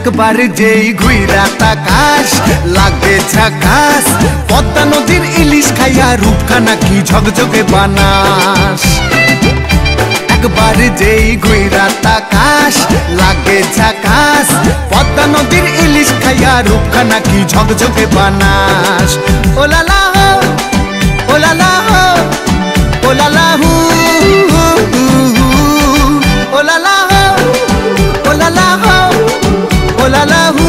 একবার যেই ঘুইরা তাকাস লাগে ঝাকাস, পদ্মা নদীর ইলিশ খাইয়া রূপখানা কি ঝকঝকে বানাস। একবার যেই ঘুইরা তাকাস লাগে ঝাকাস, পদ্মা নদীর ইলিশ খাইয়া রূপখানা কি ঝকঝকে বানাস। ওলালা হো ওলালা হো ওলালা হু ওলালা হো ওলালা হো ওলালা হু।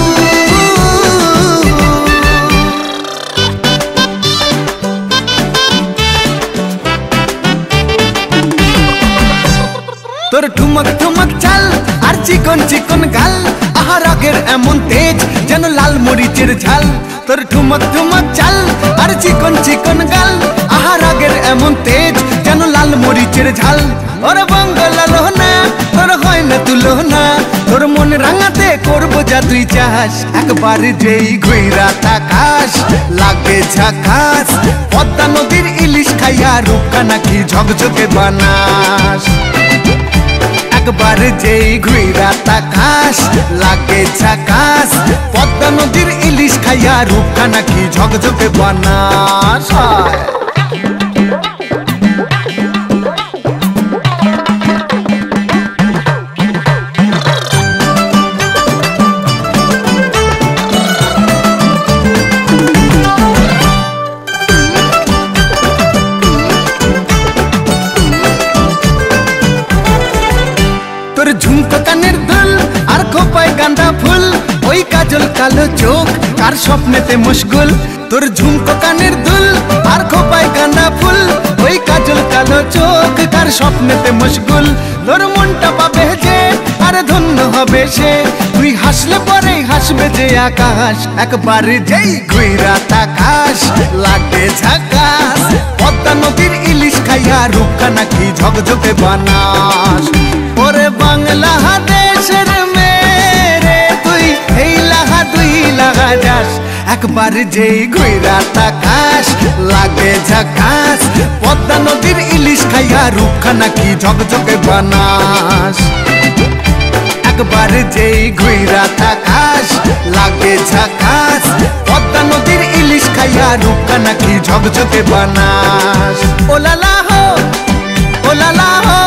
তোর ঠুমক ঠুমক চাল আর চিকন চিকন গাল, আহা রাগের এমন তেজ যেন লাল মরিচের ঝাল। তোর ঠুমক ঠুমক চাল আর চিকন চিকন গাল, আহা রাগের এমন তেজ যেন লাল মরিচের ঝাল। ওর বঙ্গলা লোহনা তোর হয় না তুলনা, তোর মন রাঙাতে করবো যা তুই চাস। একবার যেই ঘুইরা তাকাস লাগে ঝাকাস, পদ্মা নদীর ইলিশ খাইয়া রূপখানা কি ঝকঝকে বানাস। একবার যেই ঘুইরা তাকাস লাগে ঝাকাস, পদ্মা নদীর ইলিশ খাইয়া রূপখানা কি ঝকঝকে বানাস। তোর ঝুমকো কানের দুল আর খোপায় গাঁদা ফুল, ওই কাজল কালো চোখ কার স্বপ্নেতে মুশগুল। তোর ঝুমকো কানের দুল আর খোপায় গাঁদা ফুল, ওই কাজল কালো চোখ কার স্বপ্নেতে মুশগুল। তোর মনটা পাবে যে আর ধন্য হবে সে, তুই হাসলে পরে হাসবে যে আকাশ। একবার যেই ঘুইরা তাকাস লাগে ঝাকাস, পদ্মা নদীর ইলিশ খাইয়া রূপখানা কি ঝকঝকে বানাস। ওরে বাংলা দেশের মেরে তুই এই লাহা দুই লাগা যাস। একবার যেই ঘুইরা তাকাস লাগে ঝাকাস, পদ্মা নদীর ইলিশ খাইয়া রূপখানা কি ঝকঝকে বানাস। একবার যেই ঘুইরা তাকাস লাগে ঝাকাস, পদ্মা নদীর ইলিশ খাইয়া রূপখানা কি ঝকঝকে বানাস। ওলালা হো ওলালা হো